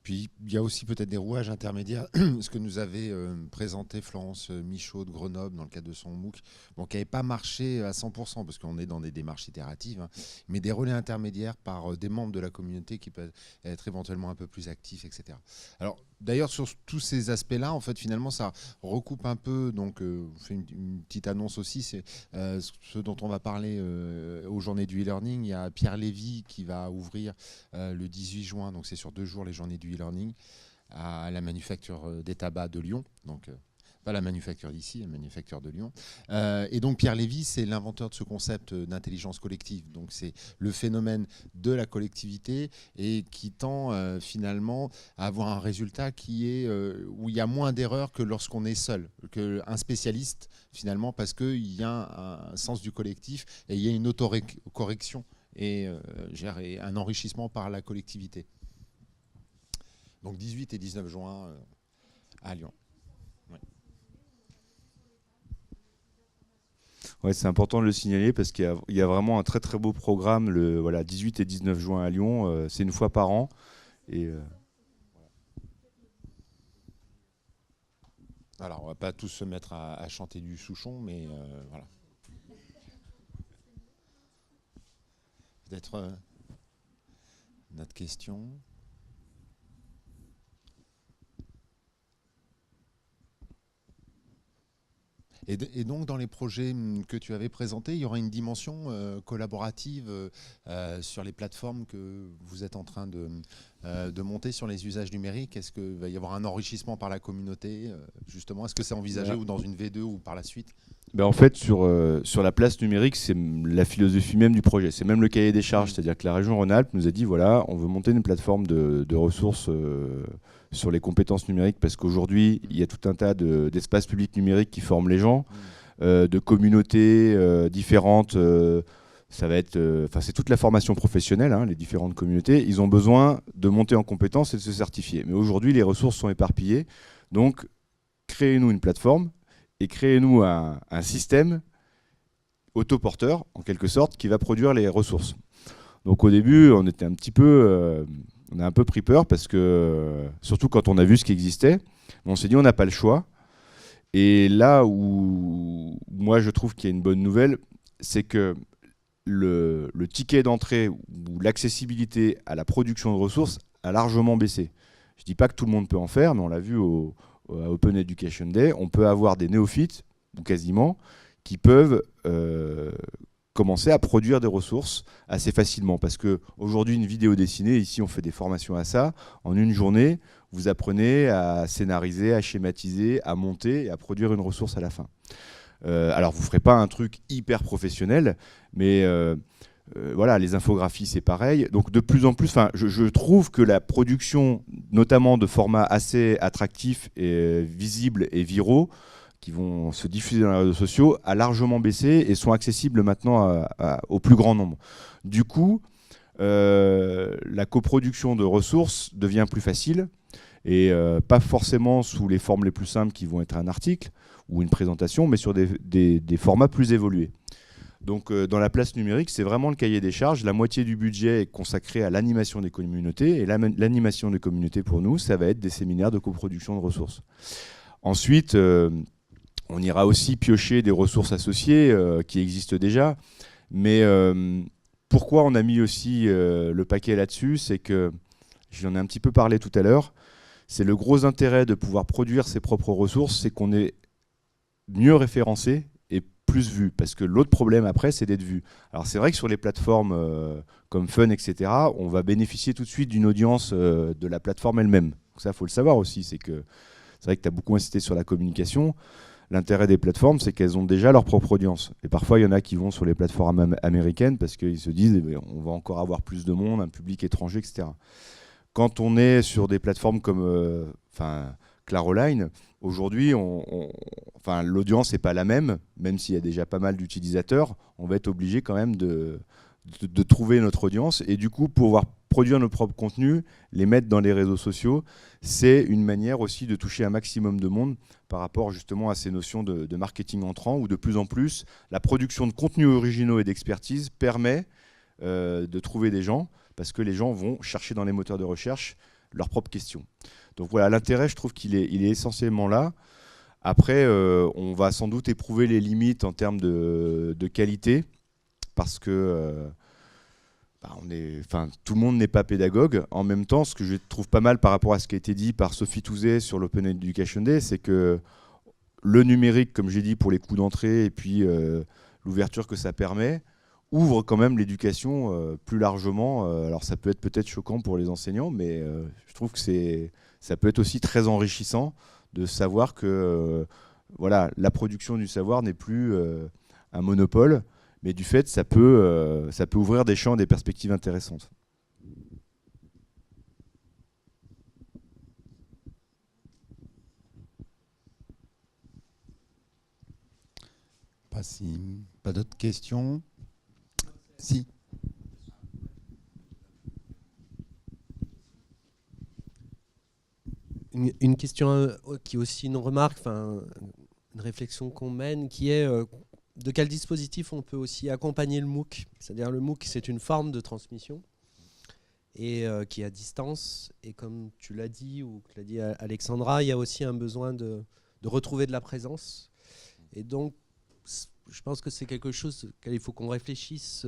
Puis il y a aussi peut-être des rouages intermédiaires, ce que nous avait présenté Florence Michaud de Grenoble dans le cadre de son MOOC, bon, qui n'avait pas marché à 100%, parce qu'on est dans des démarches itératives, hein, mais des relais intermédiaires par des membres de la communauté qui peuvent être éventuellement un peu plus actifs, etc. Alors d'ailleurs, sur tous ces aspects-là, en fait, finalement, ça recoupe un peu, donc je fais une petite annonce aussi, c'est ce dont on va parler aux journées du e-learning. Il y a Pierre Lévy qui va ouvrir le 18 juin, donc c'est sur 2 jours les journées du e-learning, à la manufacture des tabacs de Lyon, donc pas la manufacture d'ici, la manufacture de Lyon. Et donc Pierre Lévy, c'est l'inventeur de ce concept d'intelligence collective. Donc c'est le phénomène de la collectivité et qui tend finalement à avoir un résultat qui est où il y a moins d'erreurs que lorsqu'on est seul, qu'un spécialiste finalement, parce qu'il y a un sens du collectif et il y a une autocorrection et un enrichissement par la collectivité. Donc 18 et 19 juin à Lyon. Ouais. Ouais, c'est important de le signaler parce qu'il y a vraiment un très très beau programme le 18 et 19 juin à Lyon. C'est une fois par an. Et, Alors, on va pas tous se mettre à chanter du Souchon, mais voilà. Peut-être notre question. Et donc, dans les projets que tu avais présentés, il y aura une dimension collaborative sur les plateformes que vous êtes en train de monter sur les usages numériques. Est-ce qu'il va y avoir un enrichissement par la communauté, justement? Est-ce que c'est envisagé ou dans une V2 ou par la suite? Ben en fait, sur la place numérique, c'est la philosophie même du projet. C'est même le cahier des charges. C'est-à-dire que la région Rhône-Alpes nous a dit, voilà, on veut monter une plateforme de ressources sur les compétences numériques, parce qu'aujourd'hui, il y a tout un tas d'espaces publics numériques qui forment les gens, de communautés différentes. Ça va être, c'est toute la formation professionnelle, hein, les différentes communautés. Ils ont besoin de monter en compétences et de se certifier. Mais aujourd'hui, les ressources sont éparpillées. Donc, créez-nous une plateforme et créez-nous un système autoporteur, en quelque sorte, qui va produire les ressources. Donc au début, on était on a un peu pris peur, parce que, surtout quand on a vu ce qui existait, on s'est dit on n'a pas le choix. Et là où moi je trouve qu'il y a une bonne nouvelle, c'est que le ticket d'entrée ou l'accessibilité à la production de ressources a largement baissé. Je ne dis pas que tout le monde peut en faire, mais on l'a vu à Open Education Day, on peut avoir des néophytes, ou quasiment, qui peuvent commencer à produire des ressources assez facilement. Parce qu'aujourd'hui, une vidéo dessinée, ici on fait des formations à ça, en une journée, vous apprenez à scénariser, à schématiser, à monter et à produire une ressource à la fin. Alors vous ne ferez pas un truc hyper professionnel, mais voilà, les infographies c'est pareil. Donc de plus en plus, je trouve que la production, notamment de formats assez attractifs et visibles et viraux, qui vont se diffuser dans les réseaux sociaux, a largement baissé et sont accessibles maintenant au plus grand nombre. Du coup, la coproduction de ressources devient plus facile, et pas forcément sous les formes les plus simples qui vont être un article ou une présentation, mais sur des formats plus évolués. Donc dans la place numérique, c'est vraiment le cahier des charges. La moitié du budget est consacré à l'animation des communautés, et l'animation des communautés pour nous, ça va être des séminaires de coproduction de ressources. Ensuite, on ira aussi piocher des ressources associées qui existent déjà. Mais pourquoi on a mis aussi le paquet là-dessus, c'est que, j'en ai un petit peu parlé tout à l'heure, c'est le gros intérêt de pouvoir produire ses propres ressources, c'est qu'on est mieux référencé et plus vu. Parce que l'autre problème après, c'est d'être vu. Alors c'est vrai que sur les plateformes comme Fun, etc., on va bénéficier tout de suite d'une audience de la plateforme elle-même. Donc ça, il faut le savoir aussi. C'est vrai que tu as beaucoup insisté sur la communication. L'intérêt des plateformes, c'est qu'elles ont déjà leur propre audience. Et parfois, il y en a qui vont sur les plateformes américaines parce qu'ils se disent on va encore avoir plus de monde, un public étranger, etc. Quand on est sur des plateformes comme Claroline, aujourd'hui, l'audience n'est pas la même s'il y a déjà pas mal d'utilisateurs, on va être obligé quand même de trouver notre audience. Et du coup, pouvoir produire nos propres contenus, les mettre dans les réseaux sociaux, c'est une manière aussi de toucher un maximum de monde par rapport justement à ces notions de marketing entrant, où de plus en plus, la production de contenus originaux et d'expertise permet de trouver des gens, parce que les gens vont chercher dans les moteurs de recherche leurs propres questions. Donc voilà, l'intérêt, je trouve qu'il est essentiellement là. Après, on va sans doute éprouver les limites en termes de qualité, parce que tout le monde n'est pas pédagogue. En même temps, ce que je trouve pas mal par rapport à ce qui a été dit par Sophie Touzet sur l'Open Education Day, c'est que le numérique, comme j'ai dit, pour les coûts d'entrée et puis l'ouverture que ça permet, ouvre quand même l'éducation plus largement. Alors ça peut être peut-être choquant pour les enseignants, mais je trouve que ça peut être aussi très enrichissant de savoir que la production du savoir n'est plus un monopole, mais du fait, ça peut ouvrir des champs, des perspectives intéressantes. Pas d'autres questions? Si. Une question qui est aussi une remarque, une réflexion qu'on mène, qui est de quel dispositif on peut aussi accompagner le MOOC. C'est-à-dire le MOOC, c'est une forme de transmission et qui est à distance. Et comme tu l'as dit, ou que l'a dit Alexandra, il y a aussi un besoin de retrouver de la présence. Et donc, je pense que c'est quelque chose auquel il faut qu'on réfléchisse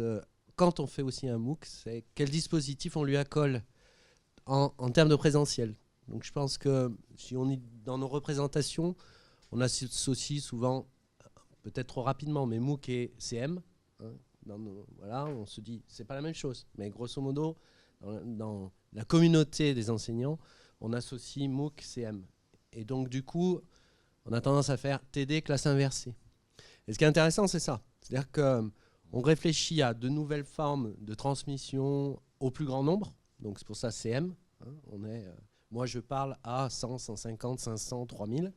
quand on fait aussi un MOOC, c'est quel dispositif on lui accole en termes de présentiel. Donc je pense que si on est dans nos représentations, on associe souvent, peut-être trop rapidement, mais MOOC et CM. On se dit, c'est pas la même chose. Mais grosso modo, dans la communauté des enseignants, on associe MOOC, CM. Et donc du coup, on a tendance à faire TD classe inversée. Et ce qui est intéressant, c'est ça. C'est-à-dire qu'on réfléchit à de nouvelles formes de transmission au plus grand nombre. Donc c'est pour ça CM. Moi, je parle à 100, 150, 500, 3000.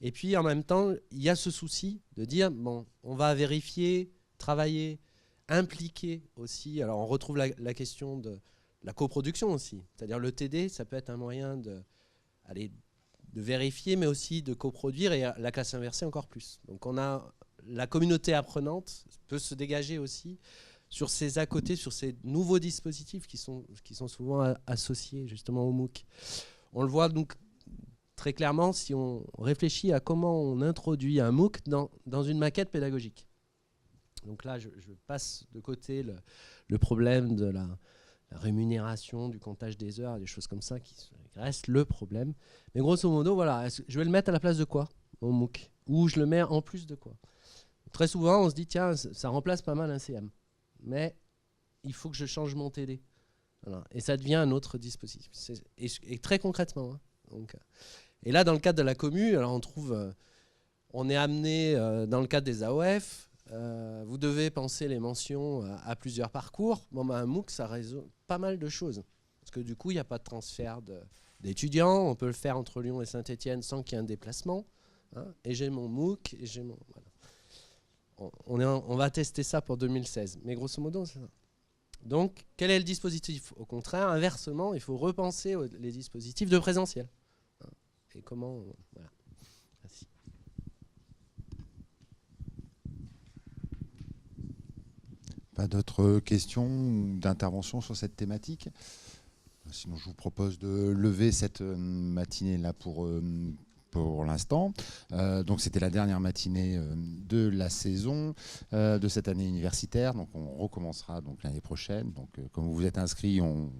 Et puis, en même temps, il y a ce souci de dire, bon, on va vérifier, travailler, impliquer aussi. Alors, on retrouve la question de la coproduction aussi. C'est-à-dire le TD, ça peut être un moyen de vérifier, mais aussi de coproduire, et la classe inversée encore plus. Donc, la communauté apprenante peut se dégager aussi sur ces à côté, sur ces nouveaux dispositifs qui sont souvent associés justement au MOOC. On le voit donc très clairement si on réfléchit à comment on introduit un MOOC dans une maquette pédagogique. Donc là, je passe de côté le problème de la rémunération, du comptage des heures, des choses comme ça qui restent le problème. Mais grosso modo, voilà, je vais le mettre à la place de quoi, mon MOOC? Ou je le mets en plus de quoi? Très souvent, on se dit, tiens, ça remplace pas mal un CM. Mais il faut que je change mon TD. Voilà. Et ça devient un autre dispositif. Et très concrètement. Hein. Donc, et là, dans le cadre de la commu, alors on est amené, dans le cadre des AOF, vous devez penser les mentions à plusieurs parcours. Bon, un MOOC, ça résout pas mal de choses. Parce que du coup, il n'y a pas de transfert d'étudiants. On peut le faire entre Lyon et Saint-Étienne sans qu'il y ait un déplacement. Hein. Et j'ai mon MOOC, et j'ai mon... Voilà. On va tester ça pour 2016. Mais grosso modo, c'est ça. Donc, quel est le dispositif? Au contraire, inversement, il faut repenser les dispositifs de présentiel. Et comment... Voilà. Merci. Pas d'autres questions ou d'interventions sur cette thématique? Sinon, je vous propose de lever cette matinée-là pour l'instant. Donc c'était la dernière matinée de la saison de cette année universitaire. Donc on recommencera donc l'année prochaine. Donc comme vous vous êtes inscrits, on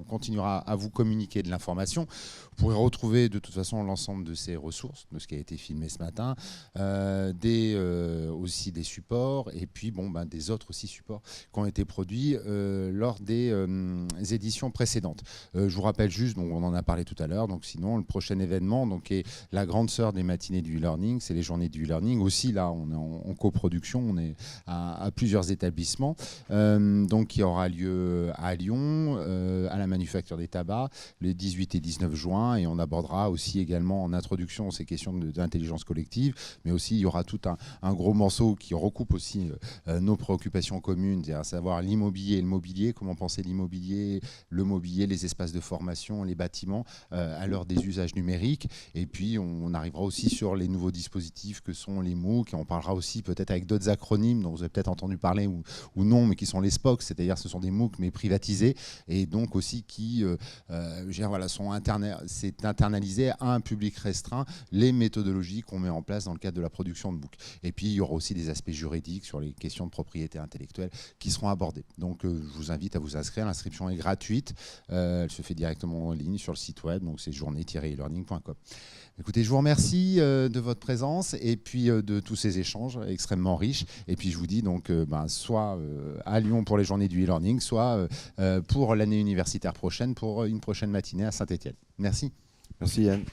continuera à vous communiquer de l'information. Vous pourrez retrouver de toute façon l'ensemble de ces ressources, de ce qui a été filmé ce matin, aussi des supports, et puis des autres aussi supports qui ont été produits lors des éditions précédentes. Je vous rappelle juste, donc on en a parlé tout à l'heure, donc sinon le prochain événement donc, est la grande sœur des matinées du e-learning, c'est les journées du e-learning. Aussi là, on est en coproduction, on est à plusieurs établissements, donc qui aura lieu à Lyon, à la Manufacture des Tabacs, les 18 et 19 juin, et on abordera aussi également en introduction ces questions d'intelligence collective, mais aussi il y aura tout un gros morceau qui recoupe aussi nos préoccupations communes, à savoir l'immobilier et le mobilier, comment penser l'immobilier, le mobilier, les espaces de formation, les bâtiments à l'heure des usages numériques, et puis on arrivera aussi sur les nouveaux dispositifs que sont les MOOC, et on parlera aussi peut-être avec d'autres acronymes dont vous avez peut-être entendu parler ou non, mais qui sont les SPOC, c'est-à-dire ce sont des MOOC mais privatisés, et donc aussi qui c'est internalisé à un public restreint les méthodologies qu'on met en place dans le cadre de la production de MOOC. Et puis il y aura aussi des aspects juridiques sur les questions de propriété intellectuelle qui seront abordés. Donc je vous invite à vous inscrire, l'inscription est gratuite, elle se fait directement en ligne sur le site web, donc c'est journée-elearning.com. Écoutez, je vous remercie de votre présence et puis de tous ces échanges extrêmement riches. Et puis je vous dis donc soit à Lyon pour les journées du e-learning, soit pour l'année universitaire prochaine pour une prochaine matinée à Saint-Étienne. Merci. Merci Yann.